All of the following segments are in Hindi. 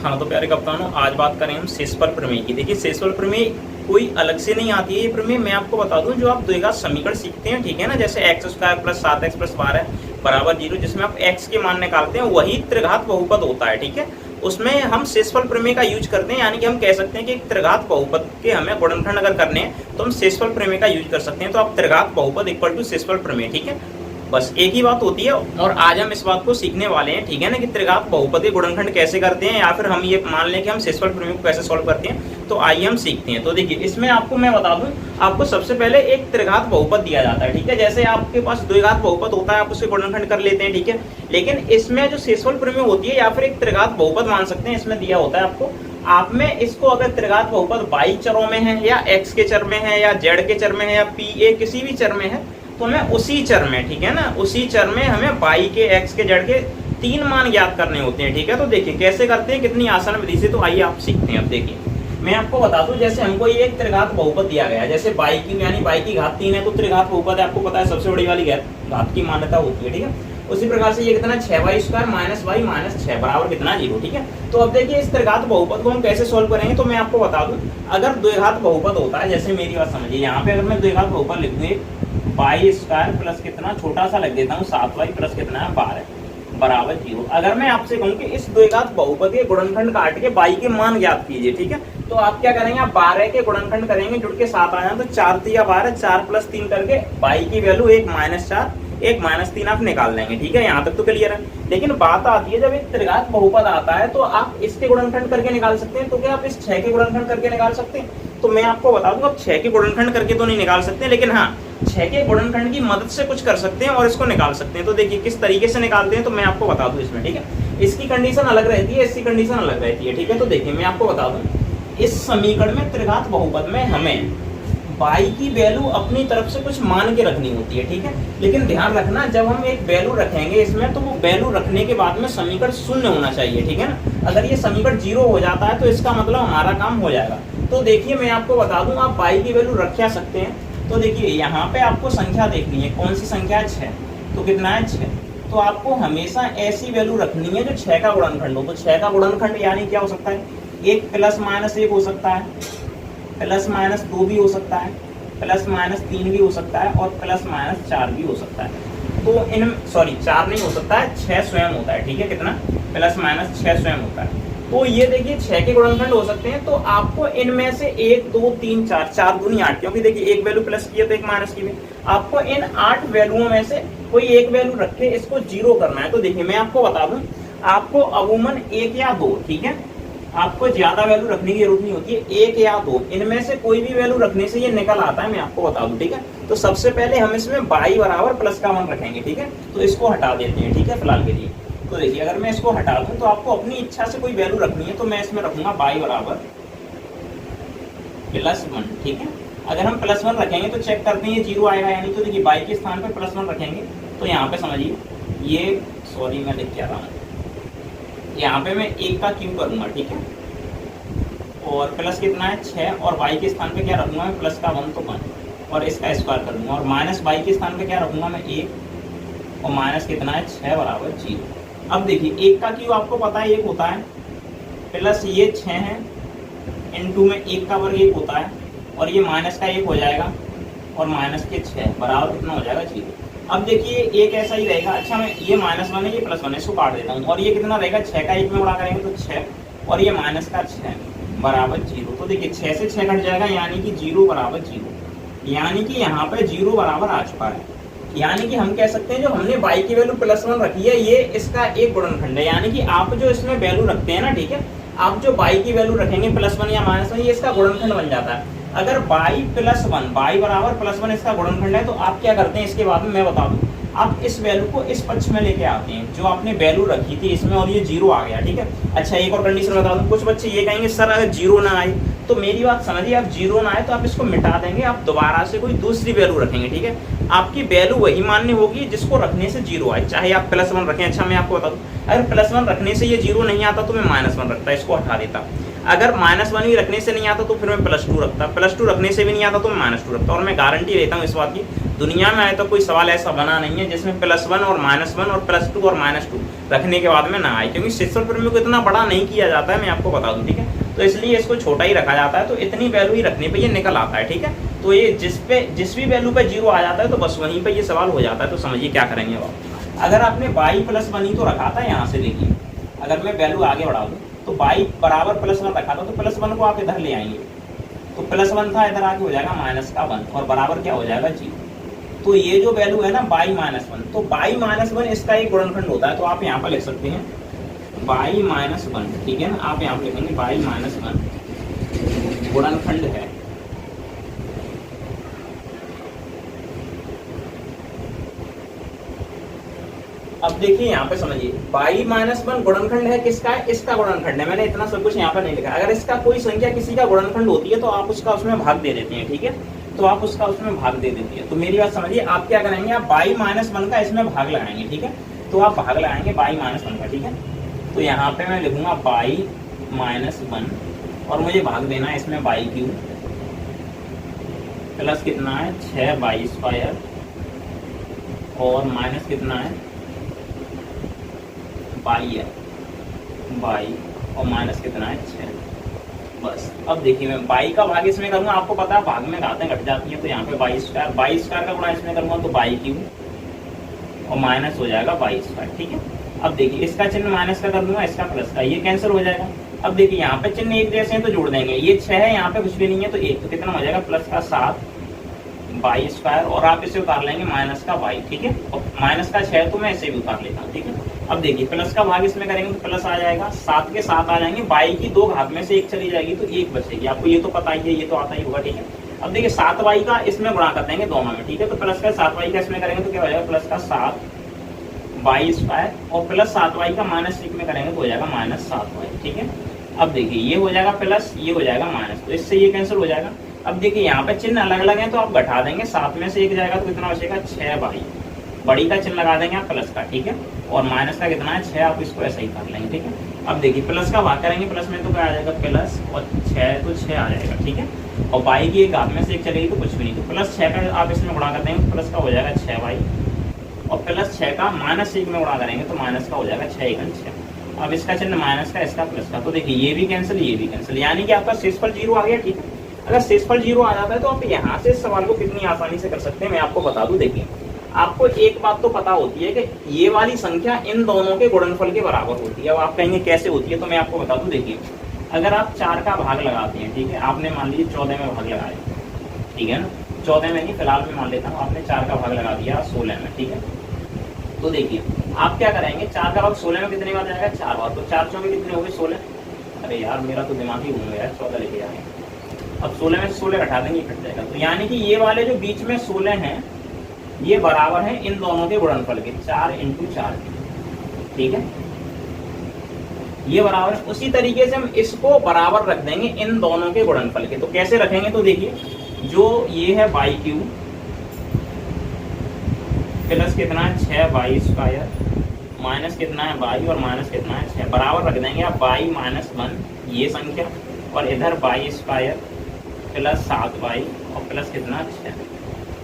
हाँ तो प्यारे कप्तानों, आज बात करें हम शेषफल प्रमेय की। देखिए शेषफल प्रमेय कोई अलग से नहीं आती है। ये प्रमेय मैं आपको बता दूं, जो आप द्विघात समीकरण सीखते हैं, ठीक है ना, जैसे x square plus 7x plus 12 बराबर 0, जिसमें आप x के मान निकालते हैं, वही त्रिघात बहुपद होता है। ठीक है, उसमें हम शेषफल प्रमेय का यूज करते हैं। यानी कि हम कह सकते हैं कि एक त्रिघात बहुपद के हमें गुणनखंड अगर करने हैं तो हम शेषफल प्रमेय का यूज कर सकते हैं। तो आप त्रिघात बहुपद इक्वल टू शेषफल प्रमेय, ठीक है, बस एक ही बात होती है। और आज हम इस बात को सीखने वाले हैं, ठीक है ना, कि त्रिघात बहुपद के गुणनखंड कैसे करते हैं, या फिर हम ये मान लें कि हम शेषफल प्रमेय को कैसे सॉल्व करते हैं। तो आइए हम सीखते हैं। तो देखिए इसमें आपको मैं बता दूं, आपको सबसे पहले एक त्रिघात बहुपद दिया जाता है, ठीक है। जैसे आपके पास द्विघात बहुपद होता है, आप उससे गुणनखंड कर लेते हैं, ठीक है। लेकिन इसमें जो शेषफल प्रमेय होती है, या फिर एक त्रिघात बहुपद मान सकते हैं, इसमें दिया होता है आपको, आप में इसको अगर त्रिघात बहुपद y चरों में है, या x के चर में है, या z के चर में है, या pa किसी भी चर में है, तो हमें उसी चर में, ठीक है ना, उसी चर में हमें y के x के z के 3 मान ज्ञात करने होते हैं, ठीक है। तो देखिए कैसे करते हैं, कितनी आसान विधि से। तो आइए आप सीखते हैं। अब देखिए मैं आपको बता दूं, जैसे हमको ये एक त्रिघात बहुपद दिया गया है, जैसे y की यानी y की घात 3 है, तो त्रिघात बहुपद है, आपको पता है सबसे बड़ी वाली घात की मान्यता होती है, ठीक है। उसी प्रकार से ये कितना 6y square minus y minus 6 बराबर कितना 0, ठीक है। तो अब देखिए इस त्रिघात बहुपद को हम कैसे सोल्व करेंगे। तो मैं आपको बता दूं, अगर द्विघात बहुपद होता है, जैसे मेरी बात समझिए, यहाँ पे अगर मैं द्विघात बहुपद लिख दूं, y स्क्वायर प्लस कितना छोटा सा लग देता हूँ 7y प्लस कितना है 12 बराबर 0। अगर मैं आपसे कहूँ कि इस द्विघात बहुपद के गुणनखंड काट के y के मान ज्ञात कीजिए, ठीक है, तो आप क्या करेंगे, आप 12 के गुणनखंड करेंगे, जुड़ के 7 आ जाए, तो 4 3 12, 4 प्लस 3 करके y की वैल्यू 1 माइनस 4 1 माइनस 3 आप निकाल लेंगे, ठीक है। यहाँ तक तो क्लियर है। लेकिन बात आती है, जब एक त्रिघात बहुपद आता है तो आप इसके गुणनखंड करके निकाल सकते हैं, तो क्या आप इस 6 के गुणनखंड करके निकाल सकते हैं। तो मैं आपको बता दूं, आप 6 के गुणनखंड करके तो नहीं निकाल सकते, लेकिन हाँ 6 के गुणनखंड की मदद से कुछ कर सकते हैं और इसको निकाल सकते हैं। तो देखिए किस तरीके से निकालते हैं, तो मैं आपको बता दूं इसमें, ठीक है। इसकी कंडीशन अलग रहती है, इसकी कंडीशन अलग रहती है, ठीक है। तो देखिए मैं आपको बता दूं, इस समीकरण में त्रिघात बहुपद में हमें y की वैल्यू अपनी तरफ से कुछ मान के रखनी होती है, ठीक है। लेकिन ध्यान रखना, जब हम एक वैल्यू रखेंगे इसमें, तो वो वैल्यू रखने के बाद में समीकरण शून्य होना चाहिए, ठीक है ना। अगर ये समीकरण 0 हो जाता है तो इसका मतलब हमारा काम हो जाएगा। तो देखिए मैं आपको बता दूं, आप y की वैल्यू रख क्या सकते हैं। तो देखिए यहाँ पे आपको संख्या देखनी है, कौन सी संख्या है 6, तो कितना है 6। तो आपको हमेशा ऐसी वैल्यू रखनी है जो 6 का गुणनखंड हो। तो 6 का गुणनखंड यानी क्या हो सकता है, 1 प्लस माइनस 1 हो सकता है, प्लस माइनस 2 भी हो सकता है, प्लस माइनस 3 भी हो सकता है, और प्लस माइनस 4 भी हो सकता है। तो इन 4 नहीं हो सकता है, 6 स्वयं होता है, ठीक है। कितना, प्लस माइनस 6 स्वयं होता है। तो ये देखिए 6 के गुणनखंड हो सकते हैं। तो आपको इनमें से 1 2 3 4 4 दूनी 8, क्योंकि देखिए एक वैल्यू प्लस की है तो एक माइनस की है। आपको इन 8 वैल्यूओं में से कोई एक वैल्यू रख के इसको 0 करना है। तो देखिए मैं आपको बता दूं, आपको अमूमन 1 या 2, ठीक है, आपको ज्यादा वैल्यू रखने की जरूरत नहीं होती है, 1 या 2 इनमें से कोई भी वैल्यू रखने से ये निकल आता है, मैं आपको बता दूं, ठीक है। तो सबसे पहले हम इसमें y बराबर प्लस का 1 रखेंगे, ठीक है। तो इसको हटा देते हैं, ठीक है, फिलहाल के लिए। तो देखिए अगर मैं इसको हटा दूं, तो आपको अपनी इच्छा से कोई वैल्यू रखनी है, तो मैं इसमें रखूंगा y बराबर प्लस 1, ठीक है। अगर हम प्लस 1 रखेंगे तो चेक करते हैं ये 0 आएगा यानी। तो देखिए y के स्थान पर प्लस 1 रखेंगे, तो यहाँ पे समझिए ये, सॉरी मैं लिख क्या रहा हूँ, यहाँ पे मैं 1 का क्यूब करूंगा, ठीक है, और प्लस कितना है 6, और y के स्थान पे क्या रखूंगा मैं, प्लस का 1 तो 1, और इसका स्क्वायर कर दूंगा, और माइनस y के स्थान पे क्या रखूंगा मैं 1, और माइनस कितना है 6 बराबर 0। अब देखिए 1 का क्यूब आपको पता है 1 होता है, प्लस ये 6 है, इनटू में 1 का वर्ग 1 होता है, और ये माइनस का 1 हो जाएगा, और माइनस के 6 बराबर कितना हो जाएगा 0। अब देखिए एक ऐसा ही रहेगा। अच्छा मैं ये माइनस 1 है, ये प्लस 1 है, इसको काट देता हूँ, और ये कितना रहेगा 6 का 1 में गुणा करेंगे तो 6, और ये माइनस का 6 बराबर 0। तो देखिए 6 से 6 कट जाएगा, यानी कि 0 बराबर 0, यानी कि यहाँ पे 0 बराबर आ चुका है। यानी कि हम कह सकते हैं जो हमने y की वैल्यू प्लस 1 रखी है, ये इसका एक गुणनखंड है। यानी कि आप जो इसमें वैल्यू रखते हैं ना, ठीक है, आप जो y की वैल्यू रखेंगे प्लस 1 या माइनस 1, ये इसका गुणनखंड बन जाता है। अगर y प्लस 1, y बराबर प्लस 1 इसका गुणनखंड है, तो आप क्या करते हैं, इसके बाद में मैं बता दूं, आप इस वैल्यू को इस पक्ष में लेके आते हैं, जो आपने वैल्यू रखी थी इसमें, और ये 0 आ गया, ठीक है। अच्छा एक और कंडीशन बता दूं, कुछ बच्चे ये कहेंगे सर अगर 0 ना आए, तो मेरी बात समझिए, आप 0 ना आए तो आप इसको मिटा देंगे, आप दोबारा से कोई दूसरी वैल्यू रखेंगे, ठीक है। आपकी वैल्यू वही मान्य होगी जिसको रखने से 0 आए, चाहे आप प्लस 1 रखें। अच्छा मैं आपको बता दूं, अगर प्लस 1 रखने से ये 0 नहीं आता तो मैं माइनस 1 रखता, इसको हटा देता। अगर माइनस 1 भी रखने से नहीं आता तो फिर मैं प्लस 2 रखता, प्लस 2 रखने से भी नहीं आता तो मैं माइनस 2 रखता। और मैं गारंटी देता हूँ इस बात की, दुनिया में आए तो कोई सवाल ऐसा बना नहीं है जिसमें प्लस 1 और माइनस 1 और प्लस 2 और माइनस 2 रखने के बाद में ना आए, क्योंकि शेषफल प्रमेय को इतना बड़ा नहीं किया जाता है, मैं आपको बता दूं, ठीक है। तो इसलिए इसको छोटा ही रखा जाता है, तो इतनी वैल्यू ही रखने पे ये निकल आता है, ठीक है। तो ये जिस भी वैल्यू पे 0 आ जाता है तो बस वहीं पे ये सवाल हो जाता है। तो समझिए क्या करेंगे अब। अगर आपने y + 1 ही तो रखा था, यहाँ से देखिए, अगर मैं वैल्यू आगे बढ़ा दूँ तो y बराबर +1 रखा था, तो +1 को आप इधर ले आएंगे, तो +1 था, इधर आके हो जाएगा -1 और बराबर क्या हो जाएगा 0। तो ये जो वैल्यू है ना y - 1, तो y - 1 इसका एक गुणनखंड होता है, तो आप यहाँ पर लिख सकते हैं y - 1, ठीक है ना। आप यहाँ पर लिखेंगे y - 1 गुणनखंड है। अब देखिए यहाँ पे समझिए, y - 1 गुणनखंड है किसका है, इसका गुणनखंड है। मैंने इतना सब कुछ यहाँ पर नहीं लिखा। अगर इसका कोई संख्या किसी का गुणनखंड होती है तो आप उसका उसमें भाग दे देते हैं, ठीक है। तो आप उसका उसमें भाग दे देती है। तो मेरी बात समझिए, आप क्या करेंगे, आप y - 1 का इसमें भाग लगाएंगे, ठीक है। तो आप भाग लगाएंगे y - 1 का, ठीक है। तो यहाँ पे मैं लिखूंगा y - 1 और मुझे भाग देना है इसमें y³ प्लस कितना है 6y² और माइनस कितना है y है y और माइनस कितना है 6। बस अब देखिए, मैं y का भाग इसमें करूंगा, आपको पता है भाग में घातें घट जाती हैं, तो यहाँ पे y² का गुणा इसमें करूंगा तो y³ और माइनस हो जाएगा y², ठीक है। अब देखिए, इसका चिन्ह माइनस का कर दूंगा, इसका प्लस का, ये कैंसिल हो जाएगा। अब देखिए यहाँ पे चिन्ह एक जैसे हैं तो जोड़ देंगे, ये 6 है, यहाँ पे कुछ भी नहीं है तो 1, तो कितना हो जाएगा प्लस का 7 y² और आप इसे उतार लेंगे माइनस का y, ठीक है। और माइनस का 6 तो मैं इसे भी उतार लेता हूँ, ठीक है। अब देखिए, प्लस का भाग इसमें करेंगे तो प्लस आ जाएगा, 7 के 7 आ जाएंगे, y की 2 घात में से 1 चली जाएगी तो 1 बचेगी। आपको ये तो पता ही है, ये तो आता ही होगा, ठीक है। अब देखिए 7y का इसमें गुणा कर देंगे दोनों में, ठीक है। तो प्लस का 7y का इसमें करेंगे तो क्या हो जाएगा प्लस का 7y² और प्लस 7y का माइनस 1 में करेंगे तो हो जाएगा -7y, ठीक है। अब देखिए, ये हो जाएगा प्लस, ये हो जाएगा माइनस, तो इससे ये कैंसिल हो जाएगा। अब देखिए यहाँ पे चिन्ह अलग अलग है तो आप घटा देंगे, 7 में से 1 जाएगा तो कितना बचेगा 6y, बड़ी का चिन्ह लगा देंगे आप प्लस का, ठीक है। और माइनस का कितना है 6, आप इसको ऐसे ही कर लेंगे, ठीक है। अब देखिए प्लस का भाग करेंगे, प्लस में तो क्या आ जाएगा प्लस और 6 तो 6 आ जाएगा, ठीक है। और y की 1 घात में से 1 चलेगी तो कुछ भी नहीं, तो प्लस 6 का आप इसमें गुणा कर देंगे, प्लस का हो जाएगा 6y और प्लस 6 का -1 में गुणा करेंगे तो माइनस का हो जाएगा 6 × 6। अब इसका चिन्ह माइनस का, इसका प्लस का, तो देखिए ये भी कैंसिल, ये भी कैंसिल, यानी कि आपका शेषफल 0 आ गया, ठीक है। अगर शेषफल 0 आ जाता है तो आप यहाँ से इस सवाल को कितनी आसानी से कर सकते हैं, मैं आपको बता दूं। देखिए, आपको एक बात तो पता होती है कि ये वाली संख्या इन दोनों के गुणनफल के बराबर होती है। अब आप कहेंगे कैसे होती है, तो मैं आपको बता दूं। देखिए, अगर आप 4 का भाग लगाते हैं, ठीक है, आपने मान लीजिए 14 में भाग लगाया, ठीक है ना, 14 में नहीं, फिलहाल मैं मान लेता हूँ, आपने 4 का भाग लगा दिया 16 में, ठीक है। तो देखिए आप क्या करेंगे, 4 का भाग 16 में कितने बार जाएगा 4 बार, तो 4 चौके कितने हो गए 16। अरे यार मेरा तो दिमाग ही घूम गया, 14 लेके आए। अब 16 में 16 घटा देंगे, कट जाएगा। तो यानी कि ये वाले जो बीच में 16 हैं ये बराबर है इन दोनों के गुणनफल के, 4 × 4, ठीक है, ये बराबर है। उसी तरीके से हम इसको बराबर रख देंगे इन दोनों के गुणनफल के। तो कैसे रखेंगे, तो देखिए, जो ये है y³ प्लस कितना है 6y² माइनस कितना है y और माइनस कितना है 6, बराबर रख देंगे आप y - 1 ये संख्या और इधर y² प्लस 7y और प्लस कितना 6,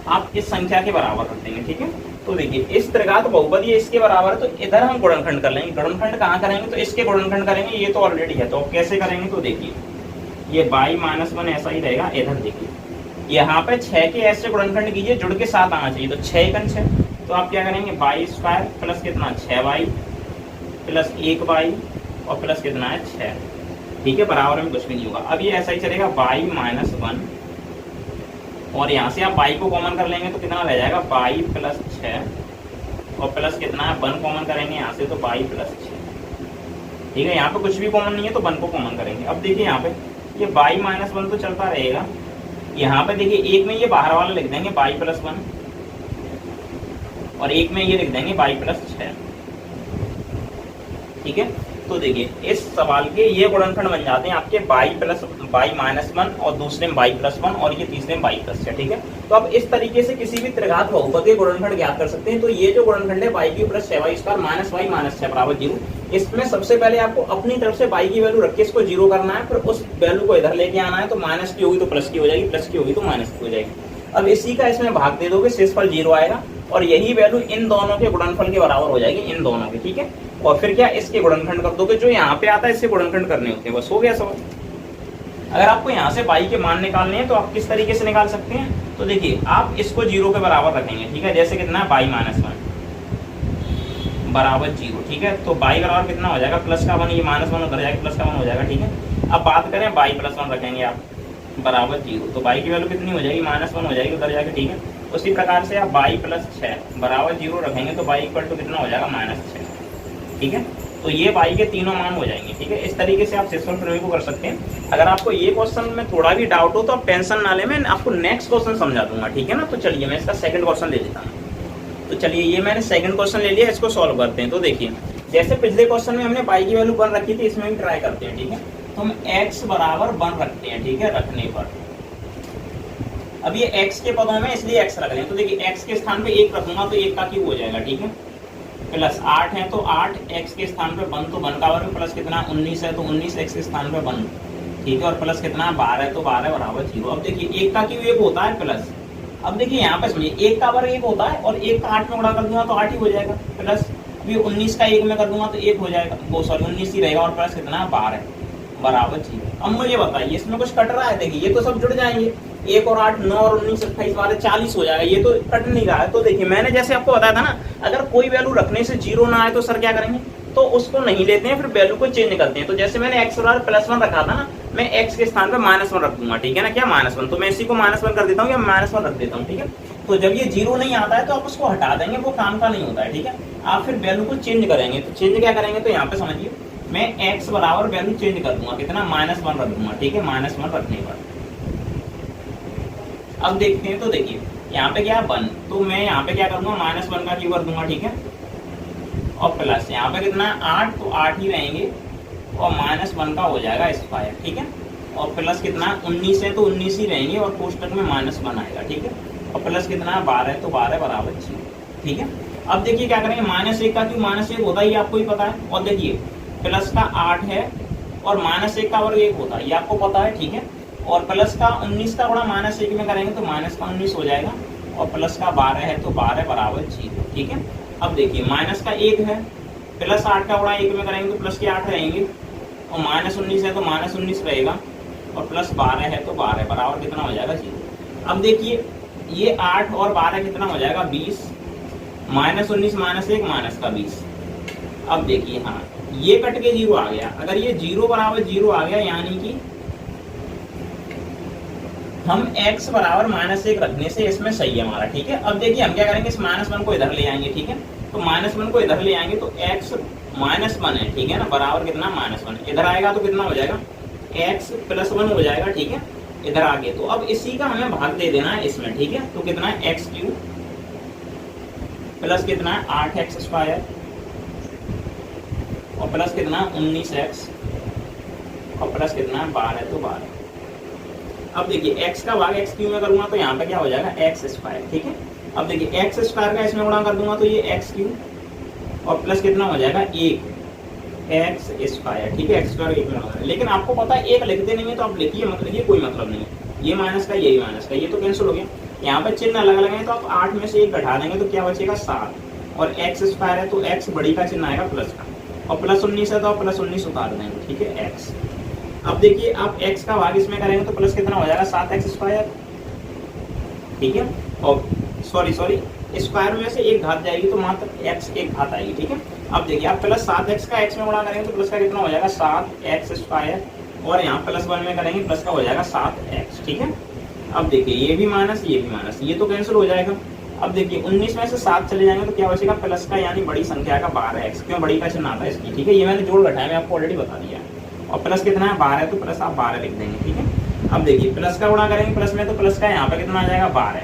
आप इस संख्या के बराबर रख देंगे, ठीक है। तो देखिए, इस त्रिघात बहुपद ये इसके बराबर है, तो इधर हम गुणनखंड कर लेंगे। गुणनखंड कहाँ करेंगे, तो इसके गुणनखंड करेंगे, ये तो ऑलरेडी है, तो कैसे करेंगे, तो देखिए ये y - 1 ऐसा ही रहेगा। इधर देखिए, यहाँ पे 6 के ऐसे गुणनखंड कीजिए, जुड़ के 7 आना चाहिए, तो 6 × 6, तो आप क्या करेंगे y² प्लस कितना 6y प्लस 1y और प्लस कितना है 6, ठीक है, बराबर में कुछ भी नहीं होगा। अब ये ऐसा ही चलेगा y - 1 और यहाँ से आप y को कॉमन कर लेंगे तो कितना रह जाएगा y प्लस 6 और प्लस कितना है 1 कॉमन करेंगे यहाँ से तो y प्लस 6, ठीक है। यहाँ पे कुछ भी कॉमन नहीं है तो 1 को कॉमन करेंगे। अब देखिए यहाँ पे ये y - 1 तो चलता रहेगा, यहाँ पे देखिए एक में ये बाहर वाला लिख देंगे y प्लस 1 और एक में ये लिख देंगे y प्लस 6, ठीक है। तो देखिए इस सवाल के ये गुणनखंड बन जाते हैं आपके y - 1 और दूसरे में y प्लस 1 और ये तीसरे में y प्लस 6, ठीक है। तो अब इस तरीके से किसी भी त्रिघात बहुपद के गुणनखंड ज्ञात कर सकते हैं। तो ये जो गुणनखंड है y³ plus 6y² minus y minus 6 बराबर 0, इसमें सबसे पहले आपको अपनी तरफ से y की वैल्यू रख के इसको 0 करना है, फिर उस वैल्यू को इधर लेके आना है, तो माइनस की होगी तो प्लस की हो जाएगी, प्लस की होगी तो माइनस की हो जाएगी। अब इसी का इसमें भाग दे दोगे, शेषफल 0 आएगा और यही वैल्यू इन दोनों के गुणनफल के बराबर हो जाएगी, इन दोनों के, ठीक है। और फिर क्या, इसके गुणनखंड कर दोगे, जो यहाँ पे आता है इससे गुणनखंड करने होते हैं, बस हो गया सवाल। अगर आपको यहाँ से बाई के मान निकालने हैं तो आप किस तरीके से निकाल सकते हैं, तो देखिए आप इसको 0 के बराबर रखेंगे, ठीक है। जैसे कितना, बाई माइनस 1 बराबर 0, ठीक है। तो बाई बराबर कितना हो जाएगा, प्लस का 1, ये माइनस 1 उधर जाएगा, प्लस का 1 हो जाएगा, ठीक है। अब बात करें बाई प्लस 1 रखेंगे आप बराबर 0, तो बाई की वैल्यू कितनी हो जाएगी, माइनस 1 हो जाएगी उधर जाएगा, ठीक है। उसी प्रकार से आप बाई प्लस 6 बराबर 0 रखेंगे तो बाई इक्वल टू कितना हो जाएगा, -6, ठीक है। तो ये बाई के तीनों मान हो जाएंगे, ठीक है। इस तरीके से आप सेसुअल प्रमेय को कर सकते हैं। अगर आपको ये क्वेश्चन में थोड़ा भी डाउट हो तो आप टेंशन ना ले, मैं आपको नेक्स्ट क्वेश्चन समझा दूंगा, ठीक है ना। तो चलिए मैं इसका सेकंड क्वेश्चन ले लेता हूँ। तो चलिए ये मैंने सेकंड क्वेश्चन ले लिया, इसको सॉल्व करते हैं। तो देखिए जैसे पिछले क्वेश्चन में हमने बाई की वैल्यू 1 रखी थी, इसमें भी ट्राई करते हैं, ठीक है। तो हम x बराबर 1 रखते हैं, ठीक है, रखने पर अब ये x के पदों में इसलिए x रख रहे हैं। तो देखिए x के स्थान पे 1 रखूंगा तो 1 का क्यूब हो जाएगा, ठीक है। प्लस 8 है तो 8 x के स्थान पे 1 तो 1 का वर्ग प्लस कितना 19 है तो 19 x के स्थान पे 1, ठीक है। और प्लस कितना 12 है तो 12 बराबर 0। अब देखिए 1 का क्यूब 1 होता है प्लस, अब देखिए यहाँ पे समझिए 1 का वर्ग 1 होता है और 1 का 8 में गुणा कर दूंगा तो 8 ही हो जाएगा, प्लस अभी 19 का 1 में कर दूंगा तो 1 हो जाएगा, वो सॉरी 19 ही रहेगा, और प्लस कितना 12 बराबर 0। अब मुझे बताइए इसमें कुछ कट रहा है, देखिए ये तो सब जुड़ जाएंगे, 1 और 8 9 और 19 28 12 40 हो जाएगा, ये तो कट नहीं रहा है। तो देखिए मैंने जैसे आपको बताया था ना, अगर कोई वैल्यू रखने से 0 ना आए तो सर क्या करेंगे, तो उसको नहीं लेते हैं, फिर वैल्यू को चेंज करते हैं। तो जैसे मैंने x बराबर +1 रखा था ना, मैं x के स्थान पे -1 रख दूंगा, ठीक है ना, क्या -1, तो मैं इसी को -1 कर देता हूँ या -1 रख देता हूँ, ठीक है। तो जब ये 0 नहीं आता है तो आप उसको हटा देंगे, वो काम का नहीं होता है, ठीक है। आप फिर वैल्यू को चेंज करेंगे, तो चेंज क्या करेंगे, तो यहाँ पे समझिए मैं x बराबर वैल्यू चेंज कर दूंगा, कितना -1 रख दूंगा, ठीक है, -1 रखने पर अब देखते हैं। तो देखिए यहाँ पे क्या 1, तो मैं यहाँ पे क्या करूंगा, -1 का क्यूब कर दूंगा, ठीक है। और प्लस यहाँ पे कितना 8, तो 8 ही रहेंगे और -1 का हो जाएगा स्क्वायर, ठीक है। और प्लस कितना 19 है तो 19 ही रहेंगे और कोष्टक में -1 आएगा, ठीक है। और प्लस कितना 12 है तो 12 बराबर 0, ठीक है। अब देखिए क्या करेंगे, -1 का क्यूब -1 होता है, ये आपको ही पता है। और देखिए प्लस का 8 है और -1 का वर्ग 1 होता है, ये आपको पता है, ठीक है। और प्लस का 19 का गुणा -1 में करेंगे तो माइनस का 19 हो जाएगा, और प्लस का 12 है तो 12 बराबर 0, ठीक है। अब देखिए माइनस का 1 है, प्लस 8 का गुणा 1 में करेंगे तो प्लस के 8 रहेंगे, और -19 है तो -19 रहेगा, और प्लस 12 है तो 12 बराबर कितना हो जाएगा 0। अब देखिए ये 8 और 12 कितना हो जाएगा 20, -19 -1 माइनस का 20। अब देखिए हाँ ये कट के 0 आ गया, अगर ये 0 बराबर 0 आ गया यानी कि हम x बराबर -1 रखने से इसमें सही है हमारा, ठीक है। अब देखिए हम क्या करेंगे, इस -1 को इधर ले आएंगे, ठीक है। तो -1 को इधर ले आएंगे तो x -1 है, ठीक है ना, बराबर कितना -1 इधर आएगा तो कितना हो जाएगा x + 1 हो जाएगा, ठीक है, इधर आगे। तो अब इसी का हमें भाग दे देना है इसमें, ठीक है। तो कितना है x³ प्लस कितना है 8x² और प्लस कितना 19x और प्लस कितना है 12 तो 12। अब देखिए x का भाग x³ में करूंगा तो यहाँ पे क्या हो जाएगा x², ठीक है। अब देखिए x² का इसमें गुणा कर दूंगा तो ये x³ और प्लस कितना हो जाएगा 1 x², ठीक है। x² 1 में होगा, लेकिन आपको पता है 1 लिखते नहीं है तो आप लिखिए मत लिखिए, कोई मतलब नहीं है। ये माइनस का यही माइनस का, ये तो कैंसिल हो गया। यहाँ पे चिन्ह अलग अलग है तो आप 8 में से 1 घटा देंगे तो क्या बचेगा 7, और x² है तो x बड़ी का चिन्ह आएगा प्लस का, और प्लस 19 है तो आप प्लस 19 उतार देंगे, ठीक है x। अब देखिए आप x का भाग इसमें करेंगे तो प्लस कितना हो जाएगा 7x², ठीक है। और सॉरी स्क्वायर में से 1 घात जाएगी तो मात्र x 1 घात आएगी, ठीक है। अब देखिए आप प्लस 7x का x में गुणा करेंगे तो प्लस का कितना हो जाएगा 7x², और यहाँ प्लस 1 में करेंगे प्लस का हो जाएगा 7x, ठीक है। अब देखिए ये भी माइनस ये भी माइनस, ये तो कैंसिल हो जाएगा। अब देखिए 19 में से 7 चले जाएंगे तो क्या बचेगा प्लस का, यानी बड़ी संख्या का 12x, क्यों बड़ी का चिन्ह आता है इसकी, ठीक है। ये मैंने जोड़ घटाया मैं आपको ऑलरेडी बता दिया है। और प्लस कितना है 12 तो प्लस आप 12 लिख देंगे, ठीक है। अब देखिए प्लस का गुणा करेंगे प्लस में तो प्लस का यहाँ पे कितना आ जाएगा 12,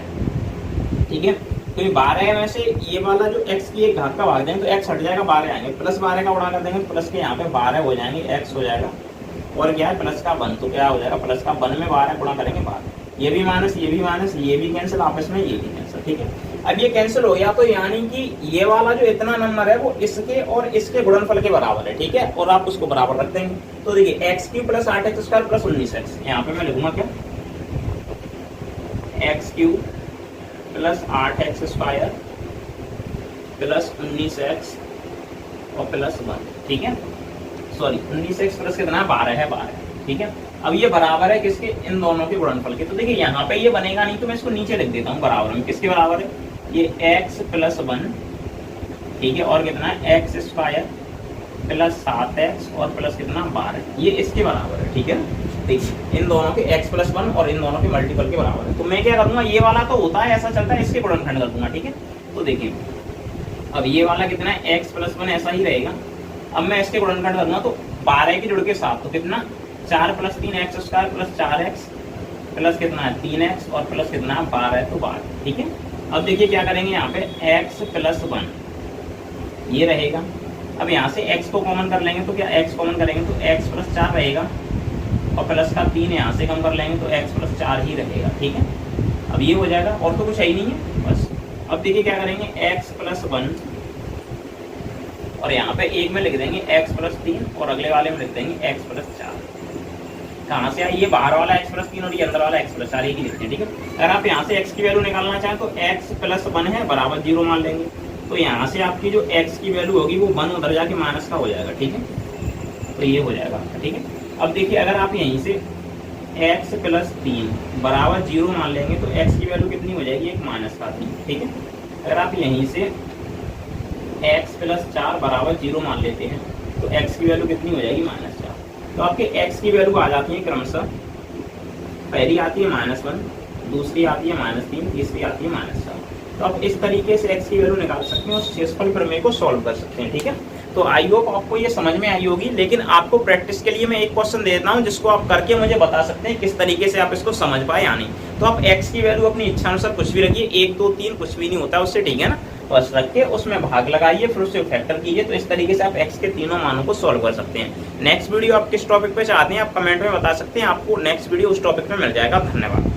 ठीक है। तो ये 12 में से ये वाला जो x की 1 घात का भाग देंगे तो x हट जाएगा, 12 आएंगे, प्लस 12 का गुणा कर देंगे तो प्लस के यहाँ पे 12 हो जाएंगे, x हो जाएगा, और क्या है प्लस का 1, तो क्या हो जाएगा प्लस का 1 में 12 गुणा करेंगे 12, ये भी माइनस ये भी माइनस ये भी कैंसिल, आपस में ये भी कैंसिल, ठीक है। अब ये कैंसिल हो गया तो यानी कि ये वाला जो इतना नंबर है वो इसके और इसके गुणनफल के बराबर है, ठीक है, और आप उसको बराबर रख देंगे। तो देखिए x³ + 8x² + 19x, यहाँ पे मैं लिखूंगा क्या x³ + 8x² प्लस 19x और प्लस 1, ठीक है, सॉरी 19x प्लस कितना है 12 है 12, ठीक है। अब ये बराबर है किसके, इन दोनों के गुणनफल के। तो देखिए यहाँ पे ये बनेगा नहीं तो मैं इसको नीचे लिख देता हूँ बराबर में, किसके बराबर है, ये x प्लस 1, ठीक है, और कितना है एक्स स्क्वायर प्लस 7x और प्लस कितना 12, ये इसके बराबर है, ठीक है। देखिए इन दोनों के x प्लस 1 और इन दोनों के मल्टीपल के बराबर है। तो मैं क्या करूँगा, ये वाला तो होता है ऐसा चलता है, इसके गुणनखंड कर दूंगा, ठीक है। तो देखिए अब ये वाला कितना है x प्लस 1 ऐसा ही रहेगा। अब मैं इसके गुणनखंड करूँगा तो 12 के जुड़ के 7, तो कितना 4 plus 3 x square plus 4x plus कितना है 3x और प्लस कितना है 12, तो 12, ठीक है। अब देखिए क्या करेंगे यहाँ पे x प्लस 1 ये रहेगा। अब यहाँ से x को कॉमन कर लेंगे तो क्या x कॉमन करेंगे तो x प्लस 4 रहेगा और प्लस का 3 यहाँ से कम कर लेंगे तो x प्लस 4 ही रहेगा, ठीक है। अब ये हो जाएगा और तो कुछ है ही नहीं है बस। अब देखिए क्या करेंगे x प्लस 1 और यहाँ पे एक में लिख देंगे x प्लस 3 और अगले वाले में लिख देंगे x प्लस 4। कहाँ से आए, ये बाहर वाला x प्लस 3 और ये अंदर वाला x प्लस 4 ही लिखते हैं, ठीक है। अगर आप यहाँ से x की वैल्यू निकालना चाहें तो x प्लस 1 है बराबर 0 मान लेंगे, तो यहाँ से आपकी जो x की वैल्यू होगी वो 1 उधर जाके माइनस का हो जाएगा, ठीक है। तो ये हो जाएगा, ठीक है। अब देखिए अगर आप यहीं से x प्लस 3 बराबर 0 मान लेंगे तो x की वैल्यू कितनी हो जाएगी, एक माइनस का 3, ठीक है। अगर आप यहीं से x प्लस 4 बराबर 0 मान लेते हैं तो x की वैल्यू कितनी हो जाएगी, -4। तो आपके x की वैल्यू आ जाती है क्रमशः, पहली आती है -1, दूसरी आती है -3, तीसरी आती है -4। तो आप इस तरीके से x की वैल्यू निकाल सकते हैं और शेषफल प्रमेय को सॉल्व कर सकते हैं, ठीक है। तो आई होप आपको ये समझ में आई होगी, लेकिन आपको प्रैक्टिस के लिए मैं एक क्वेश्चन दे देता हूँ जिसको आप करके मुझे बता सकते हैं किस तरीके से आप इसको समझ पाए या नहीं। तो आप x की वैल्यू अपनी इच्छा अनुसार कुछ भी रखिए, 1 2 3 कुछ भी नहीं होता उससे, ठीक है ना। बस रख के उसमें भाग लगाइए, फिर उससे फैक्टर कीजिए, तो इस तरीके से आप x के तीनों मानों को सॉल्व कर सकते हैं। नेक्स्ट वीडियो आप किस टॉपिक पे चाहते हैं आप कमेंट में बता सकते हैं, आपको नेक्स्ट वीडियो उस टॉपिक पे मिल जाएगा। धन्यवाद।